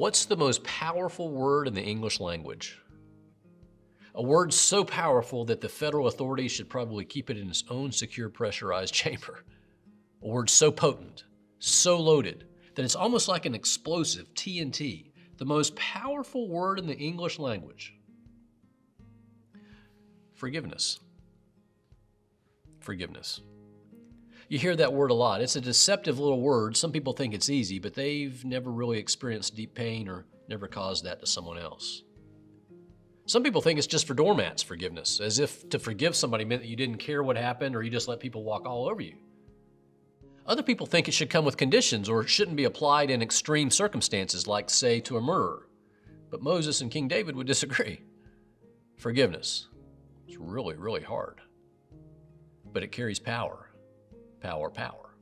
What's the most powerful word in the English language? A word so powerful that the federal authorities should probably keep it in its own secure pressurized chamber. A word so potent, so loaded, that it's almost like an explosive, TNT. The most powerful word in the English language. Forgiveness. Forgiveness. You hear that word a lot. It's a deceptive little word. Some people think it's easy, but they've never really experienced deep pain or never caused that to someone else. Some people think it's just for doormats, forgiveness, as if to forgive somebody meant that you didn't care what happened or you just let people walk all over you. Other people think it should come with conditions or shouldn't be applied in extreme circumstances, like, say, to a murderer. But Moses and King David would disagree. Forgiveness. It's really, really hard. But it carries power. Power, power.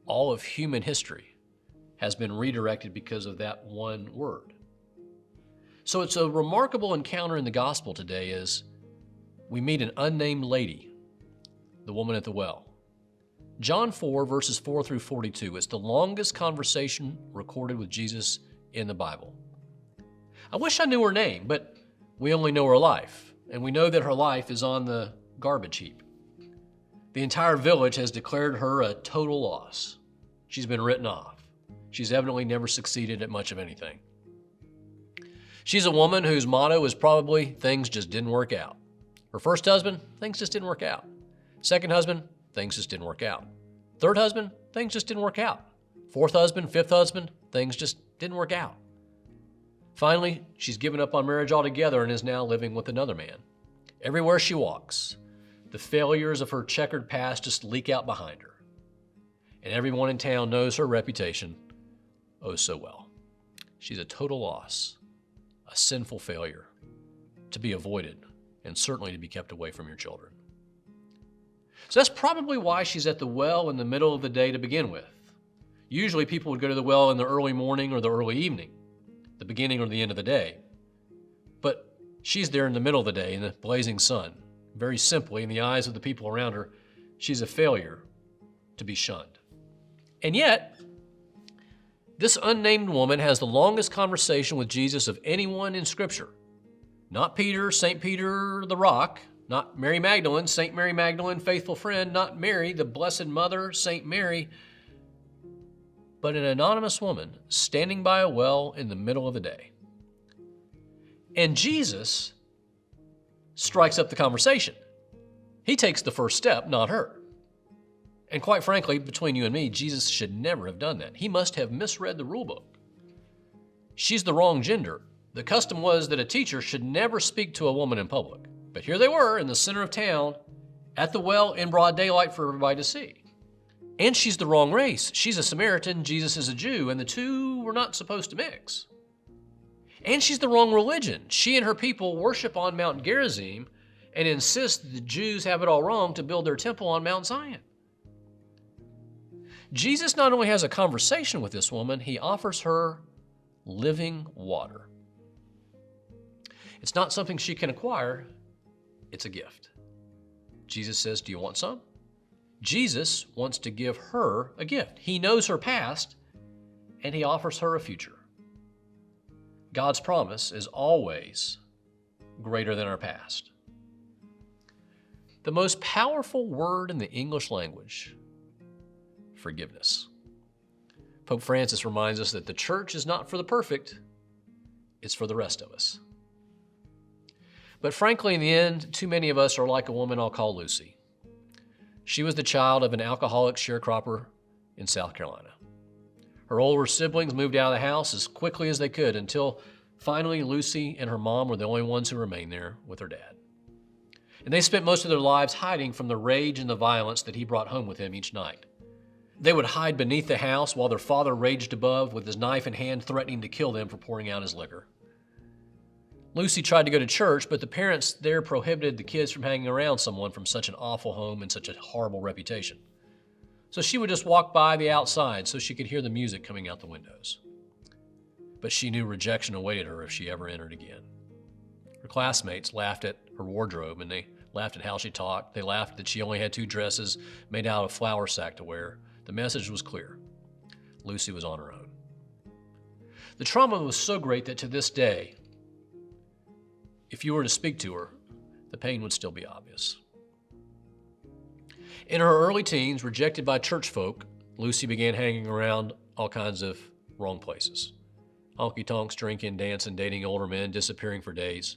All of human history has been redirected because of that one word. So it's a remarkable encounter in the gospel today as we meet an unnamed lady, the woman at the well. John 4, verses 4 through 42. It's the longest conversation recorded with Jesus in the Bible. I wish I knew her name, but we only know her life, and we know that her life is on the garbage heap. The entire village has declared her a total loss. She's been written off. She's evidently never succeeded at much of anything. She's a woman whose motto is probably, things just didn't work out. Her first husband, things just didn't work out. Second husband, things just didn't work out. Third husband, things just didn't work out. Fourth husband, fifth husband, things just didn't work out. Finally, she's given up on marriage altogether and is now living with another man. Everywhere she walks, the failures of her checkered past just leak out behind her. And everyone in town knows her reputation oh so well. She's a total loss, a sinful failure, to be avoided, and certainly to be kept away from your children. So that's probably why she's at the well in the middle of the day to begin with. Usually people would go to the well in the early morning or the early evening, the beginning or the end of the day. But she's there in the middle of the day in the blazing sun. Very simply, in the eyes of the people around her, she's a failure to be shunned. And yet, this unnamed woman has the longest conversation with Jesus of anyone in Scripture. Not Peter, St. Peter the Rock, not Mary Magdalene, St. Mary Magdalene, faithful friend, not Mary, the Blessed Mother, St. Mary, but an anonymous woman standing by a well in the middle of the day. And Jesus strikes up the conversation. He takes the first step, not her. And quite frankly, between you and me, Jesus should never have done that. He must have misread the rule book. She's the wrong gender. The custom was that a teacher should never speak to a woman in public. But here they were in the center of town, at the well in broad daylight for everybody to see. And she's the wrong race. She's a Samaritan, Jesus is a Jew, and the two were not supposed to mix. And she's the wrong religion. She and her people worship on Mount Gerizim and insist that the Jews have it all wrong to build their temple on Mount Zion. Jesus not only has a conversation with this woman, he offers her living water. It's not something she can acquire, it's a gift. Jesus says, do you want some? Jesus wants to give her a gift. He knows her past, and he offers her a future. God's promise is always greater than our past. The most powerful word in the English language, forgiveness. Pope Francis reminds us that the church is not for the perfect, it's for the rest of us. But frankly, in the end, too many of us are like a woman I'll call Lucy. She was the child of an alcoholic sharecropper in South Carolina. Her older siblings moved out of the house as quickly as they could until finally Lucy and her mom were the only ones who remained there with her dad. And they spent most of their lives hiding from the rage and the violence that he brought home with him each night. They would hide beneath the house while their father raged above with his knife in hand, threatening to kill them for pouring out his liquor. Lucy tried to go to church, but the parents there prohibited the kids from hanging around someone from such an awful home and such a horrible reputation. So she would just walk by the outside so she could hear the music coming out the windows. But she knew rejection awaited her if she ever entered again. Her classmates laughed at her wardrobe, and they laughed at how she talked. They laughed that she only had 2 dresses made out of flour sack to wear. The message was clear. Lucy was on her own. The trauma was so great that to this day, if you were to speak to her, the pain would still be obvious. In her early teens, rejected by church folk, Lucy began hanging around all kinds of wrong places. Honky-tonks, drinking, dancing, dating older men, disappearing for days.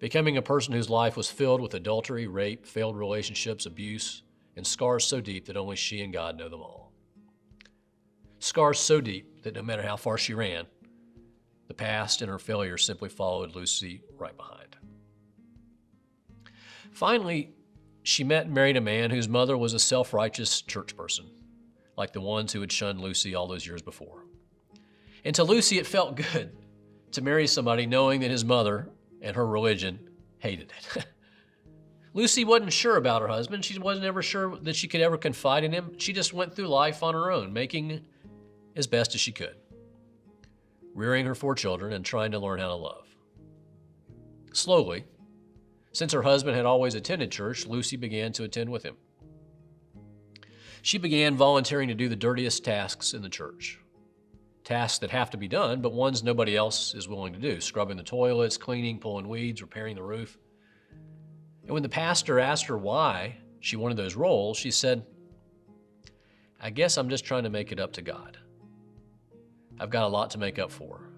Becoming a person whose life was filled with adultery, rape, failed relationships, abuse, and scars so deep that only she and God know them all. Scars so deep that no matter how far she ran, the past and her failures simply followed Lucy right behind. Finally, she met and married a man whose mother was a self-righteous church person, like the ones who had shunned Lucy all those years before. And to Lucy, it felt good to marry somebody knowing that his mother and her religion hated it. Lucy wasn't sure about her husband. She wasn't ever sure that she could ever confide in him. She just went through life on her own, making as best as she could, rearing her 4 children and trying to learn how to love. Slowly, since her husband had always attended church, Lucy began to attend with him. She began volunteering to do the dirtiest tasks in the church. Tasks that have to be done, but ones nobody else is willing to do. Scrubbing the toilets, cleaning, pulling weeds, repairing the roof. And when the pastor asked her why she wanted those roles, she said, "I guess I'm just trying to make it up to God. I've got a lot to make up for."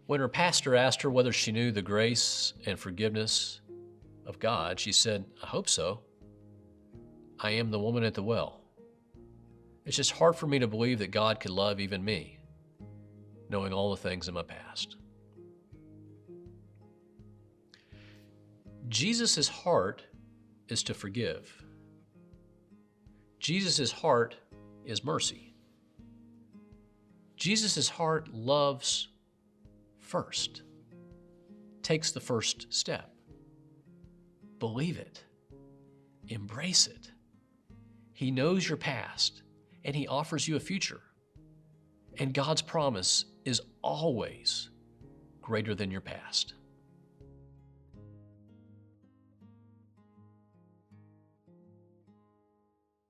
When her pastor asked her whether she knew the grace and forgiveness of God, she said, "I hope so. I am the woman at the well. It's just hard for me to believe that God could love even me, knowing all the things in my past." Jesus' heart is to forgive. Jesus' heart is mercy. Jesus' heart loves first, takes the first step. Believe it. Embrace it. He knows your past, and he offers you a future. And God's promise is always greater than your past.